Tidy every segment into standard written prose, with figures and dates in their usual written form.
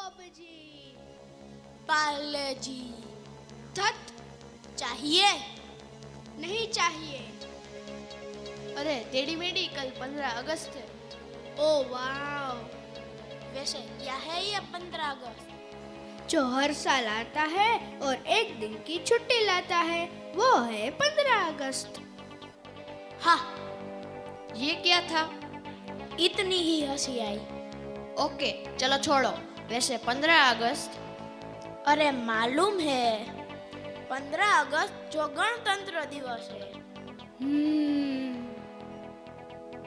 जी, पार्ले जी। धत, चाहिए? नहीं चाहिए। अरे टेढ़ी मेढ़ी, कल 15 अगस्त है। ओ वाह, वैसे क्या है ये 15 अगस्त? जो हर साल आता है और एक दिन की छुट्टी लाता है, वो है 15 अगस्त। हाँ, ये क्या था? इतनी ही हंसी आई। ओके चलो छोड़ो। वैसे 15 अगस्त, अरे मालूम है, 15 अगस्त जो गणतंत्र दिवस है।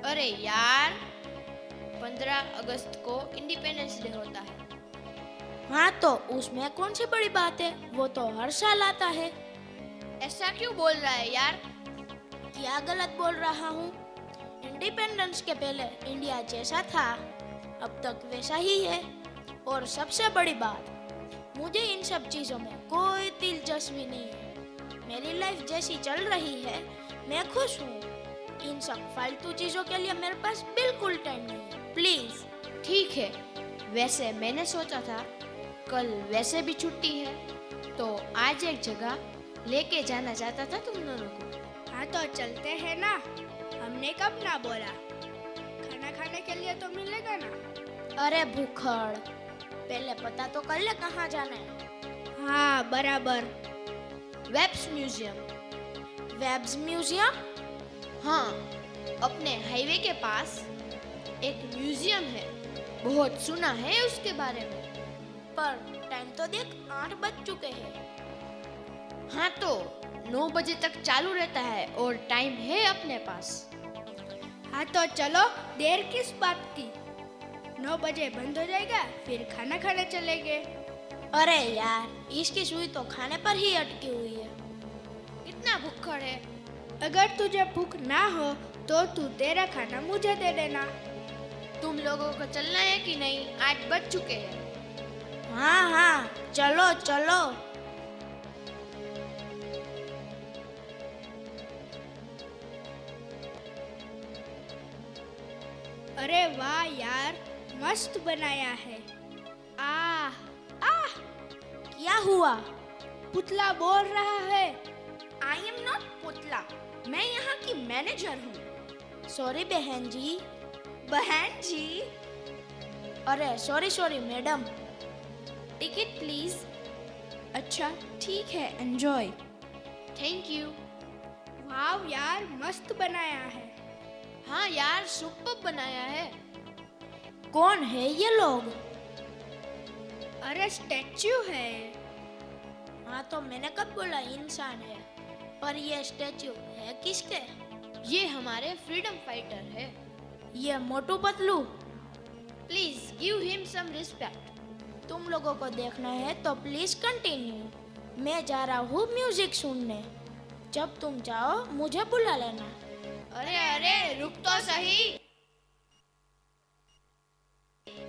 अरे यार, 15 अगस्त को इंडिपेंडेंस डे होता है। हाँ तो उसमें कौन सी बड़ी बात है, वो तो हर साल आता है। ऐसा क्यों बोल रहा है यार? क्या गलत बोल रहा हूँ? इंडिपेंडेंस के पहले इंडिया जैसा था, अब तक वैसा ही है। और सबसे बड़ी बात, मुझे इन सब चीजों में कोई दिलचस्पी नहीं है। मेरी लाइफ जैसी चल रही है, मैं खुश हूँ। इन सब फालतू चीजों के लिए मेरे पास बिल्कुल टाइम नहीं है। प्लीज। ठीक है, वैसे मैंने सोचा था कल वैसे भी छुट्टी है, तो आज एक जगह लेके जाना चाहता था तुम दोनों को। हाँ तो चलते हैं ना, हमने कब ना बोला। खाना खाने के लिए तो मिलेगा ना। अरे भूखड़, पहले पता तो कर ले कहाँ जाना है। हाँ बराबर। वेब्स म्यूजियम। वेब्स म्यूजियम? हाँ, अपने हाईवे के पास एक म्यूजियम है, बहुत सुना है उसके बारे में। पर टाइम तो देख, 8 बज चुके हैं। हाँ तो 9 बजे तक चालू रहता है और टाइम है अपने पास। हाँ तो चलो, देर किस बात की। 9 बजे बंद हो जाएगा, फिर खाना खाने चलेंगे। अरे यार, इसकी सुई तो खाने पर ही अटकी हुई है। कितना भुक्खड़ है। अगर तुझे भूख ना हो तो तू तेरा खाना मुझे दे देना। तुम लोगों को चलना है कि नहीं? 8 बज चुके हैं। हाँ हाँ, चलो चलो। अरे वाह यार, मस्त बनाया है। आह आह, क्या हुआ? पुतला बोल रहा है। आई एम नॉट पुतला, मैं यहाँ की मैनेजर हूँ। सॉरी बहन जी। बहन जी? अरे sorry sorry madam. Ticket please. अच्छा ठीक है, एंजॉय। Thank you. वाह यार, मस्त बनाया है। हाँ यार, सुपर बनाया है। कौन है ये लोग? अरे स्टैच्यू है। हाँ तो मैंने कब बोला इंसान है? पर ये स्टैच्यू है किसके? ये हमारे फ्रीडम फाइटर है। ये Motu Patlu. Please give him some respect. तुम लोगों को देखना है तो प्लीज कंटिन्यू। मैं जा रहा हूँ म्यूजिक सुनने। जब तुम जाओ मुझे बुला लेना। अरे अरे रुक तो सही।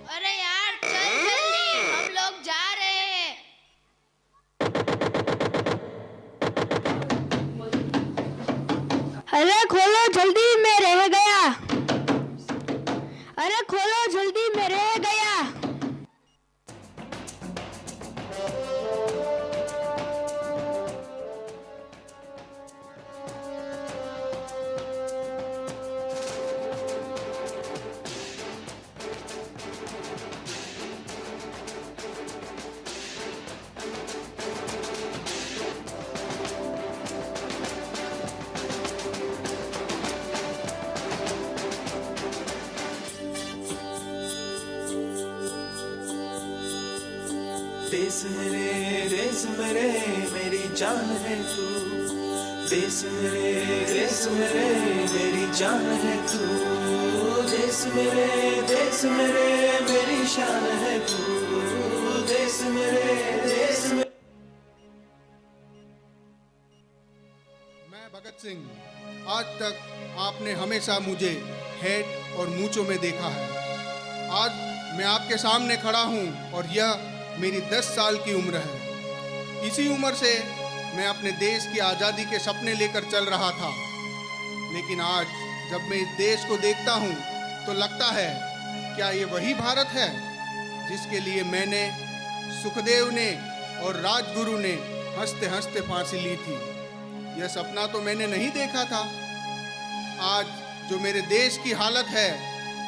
अरे यार चल जल्दी, हम लोग जा रहे हैं। अरे खोलो जल्दी, मैं रह गया। अरे खोलो जल्दी, मैं रह गया। देश मेरे मेरी जान है तू। देश मेरे मेरी जान है तू। देश मेरे मेरी शान है तू। देश मेरे मैं भगत सिंह, आज तक आपने हमेशा मुझे हेड और मूंचों में देखा है। आज मैं आपके सामने खड़ा हूं और यह मेरी 10 साल की उम्र है। इसी उम्र से मैं अपने देश की आज़ादी के सपने लेकर चल रहा था, लेकिन आज जब मैं इस देश को देखता हूं तो लगता है, क्या ये वही भारत है जिसके लिए मैंने, सुखदेव ने और राजगुरु ने हंसते हंसते फांसी ली थी। यह सपना तो मैंने नहीं देखा था। आज जो मेरे देश की हालत है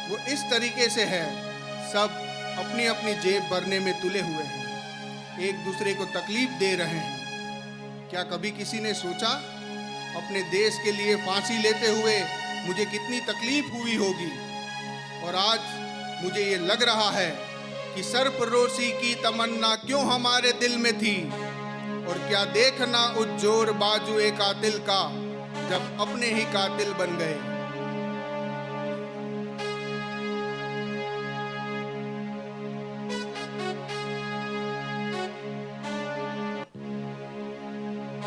वो इस तरीके से है, सब अपनी अपनी जेब भरने में तुले हुए हैं, एक दूसरे को तकलीफ दे रहे हैं। क्या कभी किसी ने सोचा अपने देश के लिए फांसी लेते हुए मुझे कितनी तकलीफ हुई होगी? और आज मुझे ये लग रहा है कि सरफरोशी की तमन्ना क्यों हमारे दिल में थी, और क्या देखना उस जोर बाजुए कातिल का जब अपने ही कातिल बन गए।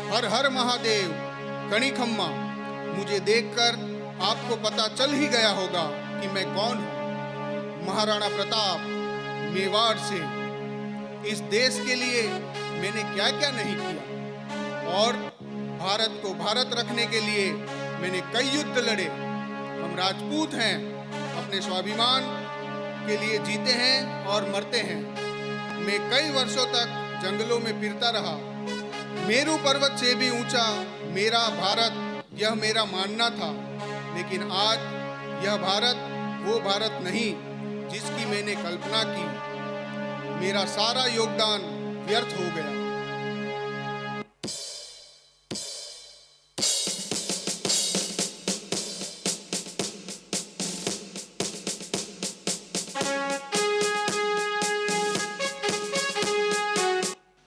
हर हर महादेव, कणी खम्मा। मुझे देखकर आपको पता चल ही गया होगा कि मैं कौन हूँ। महाराणा प्रताप, मेवाड़ से। इस देश के लिए मैंने क्या क्या नहीं किया, और भारत को भारत रखने के लिए मैंने कई युद्ध लड़े। हम राजपूत हैं, अपने स्वाभिमान के लिए जीते हैं और मरते हैं। मैं कई वर्षों तक जंगलों में फिरता रहा। मेरू पर्वत से भी ऊंचा मेरा भारत, यह मेरा मानना था। लेकिन आज यह भारत वो भारत नहीं जिसकी मैंने कल्पना की। मेरा सारा योगदान व्यर्थ हो गया।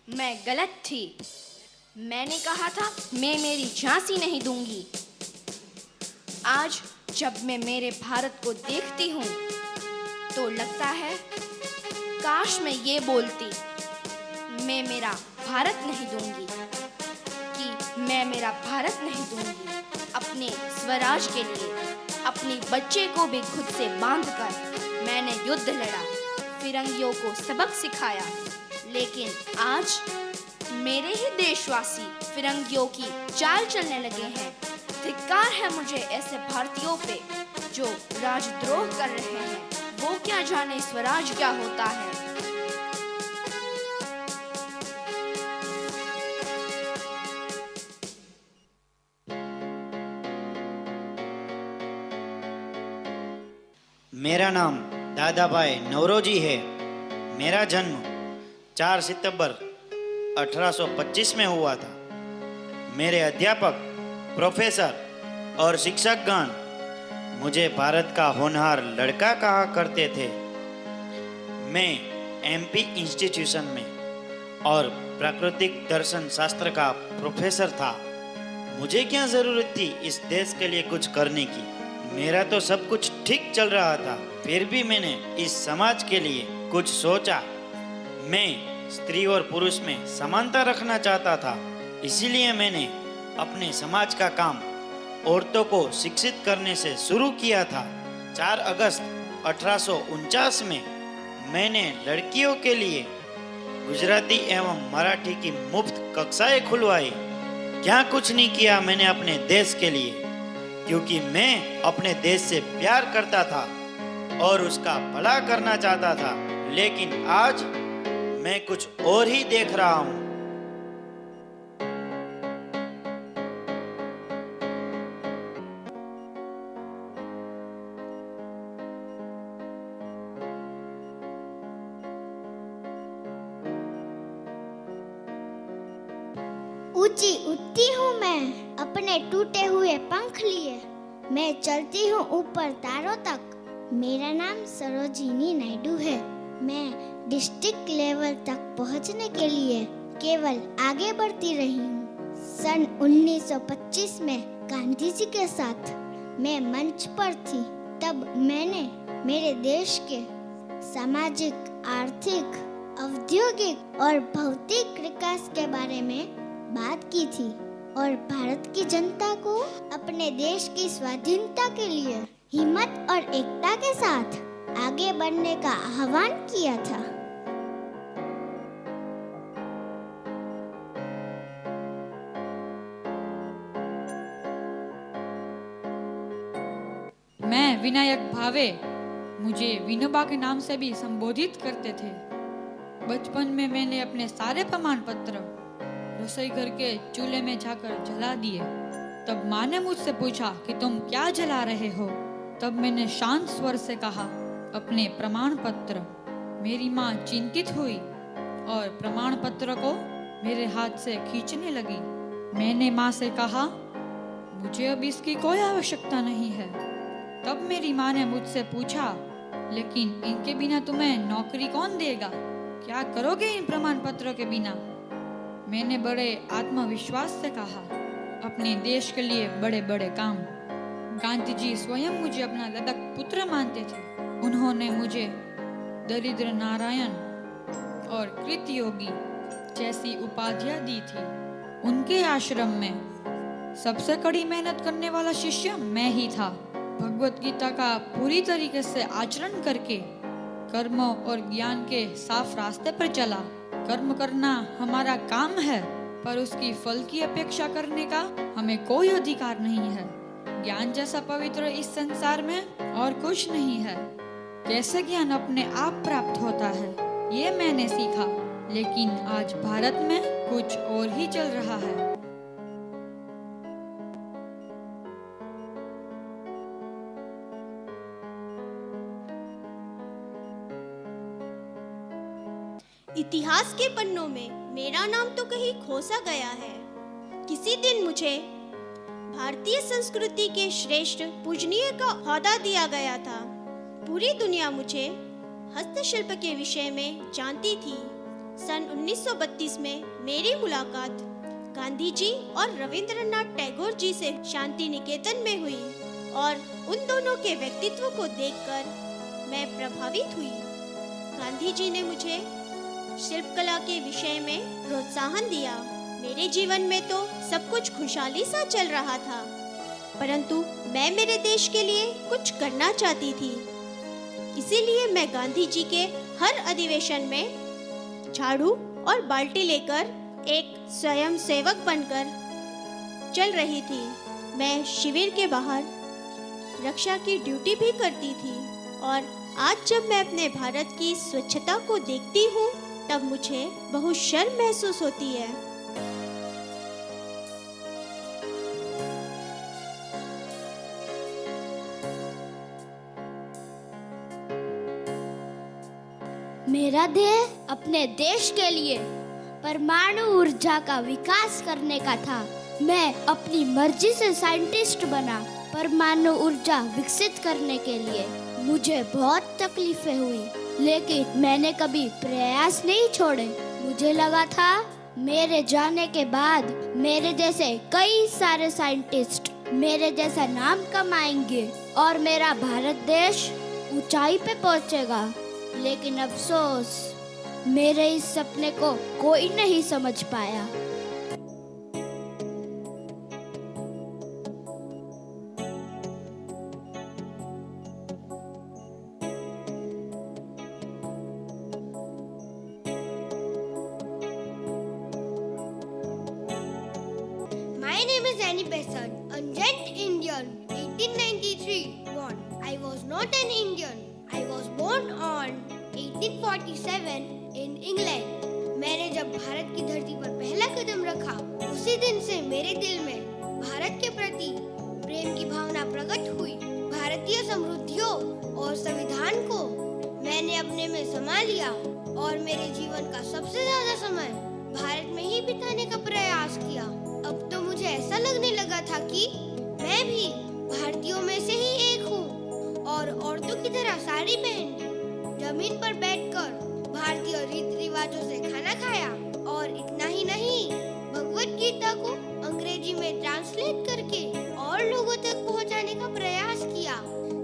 मैं गलत थी। मैंने कहा था मैं मेरी झांसी नहीं दूंगी। आज जब मैं मेरे भारत को देखती हूँ तो लगता है काश मैं ये बोलती, मैं मेरा भारत नहीं दूंगी, कि मैं मेरा भारत नहीं दूंगी। अपने स्वराज के लिए अपने बच्चे को भी खुद से बांधकर मैंने युद्ध लड़ा, फिरंगियों को सबक सिखाया। लेकिन आज मेरे ही देशवासी फिरंगियों की चाल चलने लगे हैं। धिक्कार है मुझे ऐसे भारतीयों पे जो राजद्रोह कर रहे हैं। वो क्या जाने स्वराज क्या होता है। मेरा नाम दादाभाई नवरोजी है। मेरा जन्म 4 सितंबर 1825 में हुआ था। मेरे अध्यापक, प्रोफेसर और शिक्षकगण मुझे भारत का होनहार लड़का कहा करते थे। मैं एमपी इंस्टीट्यूशन में और प्राकृतिक दर्शन शास्त्र का प्रोफेसर था। मुझे क्या जरूरत थी इस देश के लिए कुछ करने की? मेरा तो सब कुछ ठीक चल रहा था। फिर भी मैंने इस समाज के लिए कुछ सोचा। मैं स्त्री और पुरुष में समानता रखना चाहता था। इसीलिए मैंने अपने समाज का काम औरतों को शिक्षित करने से शुरू किया था। 4 अगस्त 1849 में मैंने लड़कियों के लिए गुजराती एवं मराठी की मुफ्त कक्षाएं खुलवाई। क्या कुछ नहीं किया मैंने अपने देश के लिए, क्योंकि मैं अपने देश से प्यार करता था और उसका भला करना चाहता था। लेकिन आज मैं कुछ और ही देख रहा हूँ। ऊंची उड़ती हूँ मैं अपने टूटे हुए पंख लिए, मैं चलती हूँ ऊपर तारों तक। मेरा नाम सरोजिनी नायडू है। मैं डिस्ट्रिक्ट लेवल तक पहुंचने के लिए केवल आगे बढ़ती रही हूँ। सन 1925 में गांधी जी के साथ मैं मंच पर थी। तब मैंने मेरे देश के सामाजिक, आर्थिक, औद्योगिक और भौतिक विकास के बारे में बात की थी और भारत की जनता को अपने देश की स्वाधीनता के लिए हिम्मत और एकता के साथ आगे बढ़ने का आह्वान किया था। मैं विनायक भावे मुझे विनोबा के नाम से भी संबोधित करते थे। बचपन में मैंने अपने सारे प्रमाण पत्र रसोई घर के चूल्हे में जाकर जला दिए। तब माँ ने मुझसे पूछा कि तुम क्या जला रहे हो। तब मैंने शांत स्वर से कहा, अपने प्रमाण पत्र। मेरी माँ चिंतित हुई और प्रमाण पत्र को मेरे हाथ से खींचने लगी। मैंने माँ से कहा, मुझे अब इसकी कोई आवश्यकता नहीं है। तब मेरी माँ ने मुझसे पूछा, लेकिन इनके बिना तुम्हें नौकरी कौन देगा? क्या करोगे इन प्रमाण पत्रों के बिना? मैंने बड़े आत्मविश्वास से कहा, अपने देश के लिए बड़े बड़े काम। गांधी जी स्वयं मुझे अपना दत्तक पुत्र मानते थे। उन्होंने मुझे दरिद्र नारायण और कृत योगी जैसी उपाधियां दी थी। उनके आश्रम में सबसे कड़ी मेहनत करने वाला शिष्य मैं ही था। भगवत गीता का पूरी तरीके से आचरण करके कर्म और ज्ञान के साफ रास्ते पर चला। कर्म करना हमारा काम है, पर उसकी फल की अपेक्षा करने का हमें कोई अधिकार नहीं है। ज्ञान जैसा पवित्र इस संसार में और कुछ नहीं है। कैसे ज्ञान अपने आप प्राप्त होता है, ये मैंने सीखा। लेकिन आज भारत में कुछ और ही चल रहा है। इतिहास के पन्नों में मेरा नाम तो कहीं खोसा गया है। किसी दिन मुझे भारतीय संस्कृति के श्रेष्ठ पूजनीय का ओहदा दिया गया था। पूरी दुनिया मुझे हस्तशिल्प के विषय में जानती थी। सन 1932 में मेरी मुलाकात गांधी जी और रविंद्रनाथ टैगोर जी से शांति निकेतन में हुई और उन दोनों के व्यक्तित्व को देखकर मैं प्रभावित हुई। गांधी जी ने मुझे शिल्पकला के विषय में प्रोत्साहन दिया। मेरे जीवन में तो सब कुछ खुशहाली सा चल रहा था, परंतु मैं मेरे देश के लिए कुछ करना चाहती थी। इसीलिए मैं गांधी जी के हर अधिवेशन में झाड़ू और बाल्टी लेकर एक स्वयं सेवक बनकर चल रही थी। मैं शिविर के बाहर रक्षा की ड्यूटी भी करती थी और आज जब मैं अपने भारत की स्वच्छता को देखती हूँ तब मुझे बहुत शर्म महसूस होती है। मेरा ध्येय अपने देश के लिए परमाणु ऊर्जा का विकास करने का था। मैं अपनी मर्जी से साइंटिस्ट बना परमाणु ऊर्जा विकसित करने के लिए। मुझे बहुत तकलीफें हुई, लेकिन मैंने कभी प्रयास नहीं छोड़े। मुझे लगा था मेरे जाने के बाद मेरे जैसे कई सारे साइंटिस्ट मेरे जैसा नाम कमाएंगे और मेरा भारत देश ऊंचाई पे पहुंचेगा। लेकिन अफसोस, मेरे इस सपने को कोई नहीं समझ पाया। My name is Annie Besant, a Gent Indian, 1893 born. I was not an Indian. I was born on 1847 in England. मैंने जब भारत की धरती पर पहला कदम रखा, उसी दिन से मेरे दिल में भारत के प्रति प्रेम की भावना प्रकट हुई। भारतीय समृद्धियों और संविधान को मैंने अपने में समा लिया और मेरे जीवन का सबसे ज्यादा समय भारत में ही बिताने का प्रयास किया। अब तो मुझे ऐसा लगने लगा था कि मैं भी भारतीयों में से ही एक हूँ और औरतों की तरह साड़ी पहन जमीन पर बैठकर भारतीय रीति रिवाजों से खाना खाया। और इतना ही नहीं, भगवत गीता को अंग्रेजी में ट्रांसलेट करके और लोगों तक पहुंचाने का प्रयास किया।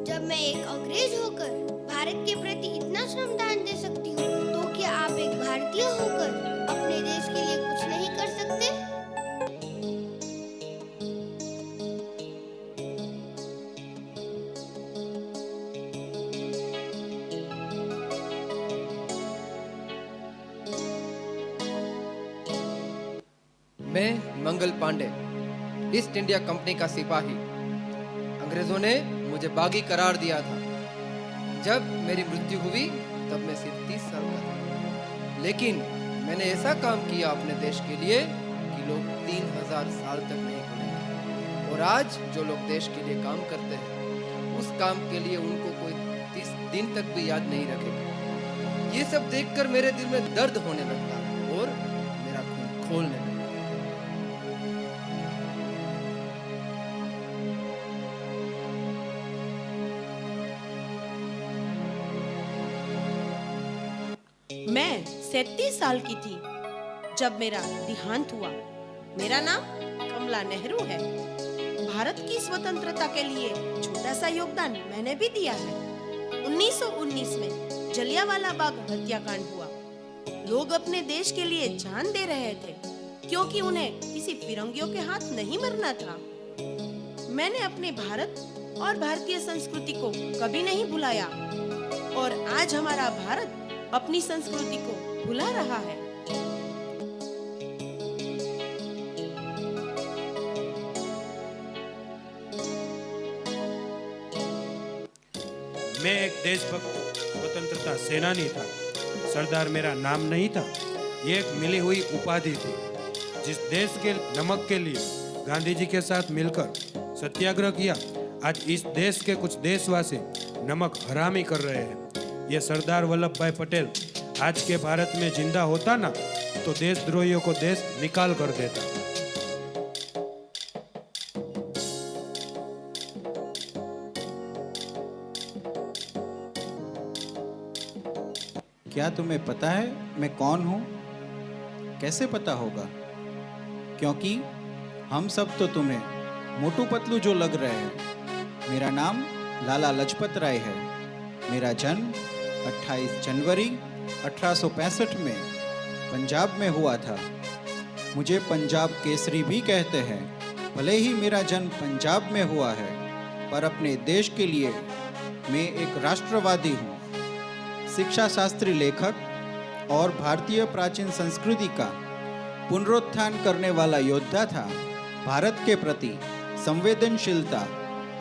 जब मैं एक अंग्रेज होकर भारत के प्रति इतना श्रमदान दे सकती हूँ, तो क्या आप एक भारतीय होकर अपने देश के लिए कुछ नहीं कर सकते? मैं Mangal Pandey, east India company का सिपाही। अंग्रेजों ने मुझे बागी करार दिया था। जब मेरी मृत्यु हुई तब मैं सिर्फ 30 साल का था, लेकिन मैंने ऐसा काम किया अपने देश के लिए कि लोग 3000 साल तक नहीं भूलेंगे। और आज जो लोग देश के लिए काम करते हैं, उस काम के लिए उनको कोई 30 दिन तक भी याद नहीं रखेगा। ये सब देखकर मेरे दिल में दर्द होने लगता और मेरा खून खोलने लगता। मैं 37 साल की थी जब मेरा देहांत हुआ। मेरा नाम कमला नेहरू है। भारत की स्वतंत्रता के लिए छोटा सा योगदान मैंने भी दिया है। 1919 में जलियांवाला बाग हत्याकांड हुआ। लोग अपने देश के लिए जान दे रहे थे क्योंकि उन्हें किसी फिरंगियों के हाथ नहीं मरना था। मैंने अपने भारत और भारतीय संस्कृति को कभी नहीं भुलाया और आज हमारा भारत अपनी संस्कृति को भुला रहा है। मैं एक देशभक्त स्वतंत्रता सेनानी था। सरदार मेरा नाम नहीं था, ये एक मिली हुई उपाधि थी। जिस देश के नमक के लिए गांधी जी के साथ मिलकर सत्याग्रह किया, आज इस देश के कुछ देशवासी नमक हरामी कर रहे हैं। ये सरदार वल्लभ भाई पटेल आज के भारत में जिंदा होता ना, तो देशद्रोहियों को देश निकाल कर देता। क्या तुम्हें पता है मैं कौन हूँ? कैसे पता होगा? क्योंकि हम सब तो तुम्हें मोटू पतलू जो लग रहे हैं। मेरा नाम लाला लजपत राय है। मेरा जन्म 28 जनवरी 1865 में पंजाब में हुआ था। मुझे पंजाब केसरी भी कहते हैं। भले ही मेरा जन्म पंजाब में हुआ है, पर अपने देश के लिए मैं एक राष्ट्रवादी हूँ। शिक्षा शास्त्री, लेखक और भारतीय प्राचीन संस्कृति का पुनरुत्थान करने वाला योद्धा था। भारत के प्रति संवेदनशीलता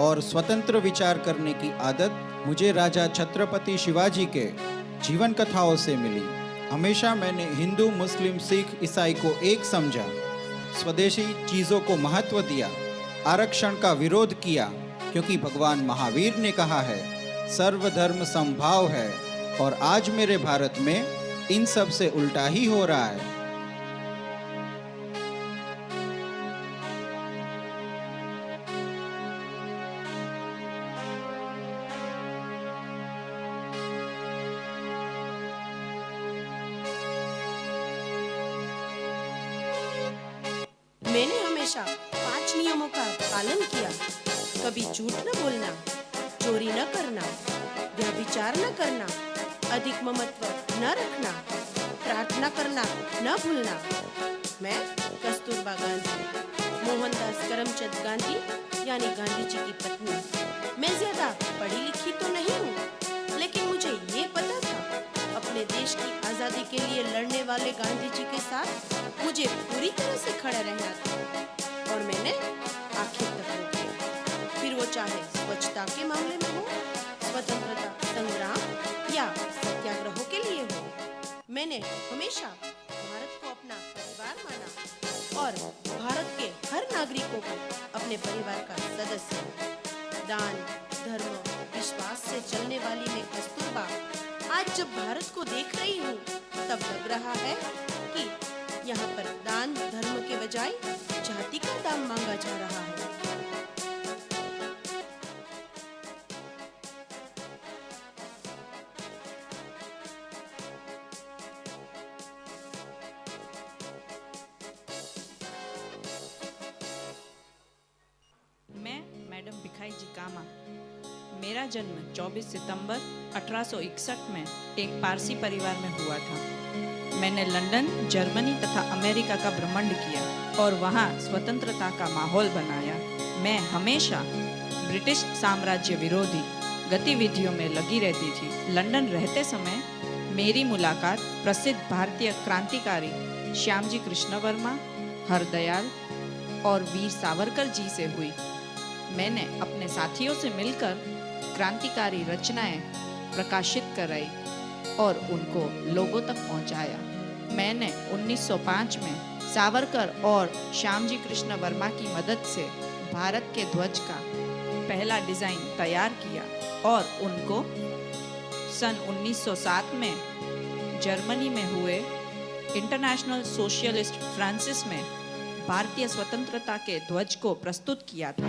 और स्वतंत्र विचार करने की आदत मुझे राजा छत्रपति शिवाजी के जीवन कथाओं से मिली। हमेशा मैंने हिंदू, मुस्लिम, सिख, ईसाई को एक समझा, स्वदेशी चीज़ों को महत्व दिया, आरक्षण का विरोध किया, क्योंकि भगवान महावीर ने कहा है सर्वधर्म समभाव है। और आज मेरे भारत में इन सब से उल्टा ही हो रहा है। मैंने हमेशा 5 नियमों का पालन किया। कभी झूठ न बोलना, चोरी न करना, व्यभिचार न करना, अधिक ममत्व न रखना, प्रार्थना करना न भूलना। मैं कस्तूरबा गांधी, मोहनदास करमचंद गांधी यानी गांधी जी की पत्नी। मैं ज्यादा पढ़ी लिखी तो नहीं हूँ, लेकिन मुझे ये पता था अपने देश की आजादी के लिए लड़ने वाले गांधी जी के साथ मुझे पूरी तरह से खड़ा रहना था। और मैंने आखिर तक वो किया, फिर वो चाहे स्वच्छता के मामले में हो, स्वतंत्रता संग्राम या सत्याग्रहों के लिए हो। मैंने हमेशा भारत को अपना परिवार माना और भारत के हर नागरिकों को अपने परिवार का सदस्य। दान, धर्म, विश्वास से चलने वाली मैं कस्तूरबा आज जब भारत को देख रही हूँ, तब लग रहा है कि यहाँ पर दान धर्म के बजाय जाति का दाम मांगा जा रहा है। मैं मैडम भिखाई जी कामा। मेरा जन्म 24 सितंबर 1861 में एक पारसी परिवार में हुआ था। मैंने लंदन, जर्मनी तथा अमेरिका का भ्रमण किया और वहाँ स्वतंत्रता का माहौल बनाया। मैं हमेशा ब्रिटिश साम्राज्य विरोधी गतिविधियों में लगी रहती थी। लंदन रहते समय मेरी मुलाकात प्रसिद्ध भारतीय क्रांतिकारी श्यामजी कृष्ण वर्मा, हरदयाल और वीर सावरकर जी से हुई। मैंने अपने साथियों से मिलकर क्रांतिकारी रचनाएं प्रकाशित कराई और उनको लोगों तक पहुंचाया। मैंने 1905 में सावरकर और श्यामजी कृष्ण वर्मा की मदद से भारत के ध्वज का पहला डिज़ाइन तैयार किया और उनको सन 1907 में जर्मनी में हुए इंटरनेशनल सोशलिस्ट फ्रांसिस में भारतीय स्वतंत्रता के ध्वज को प्रस्तुत किया था।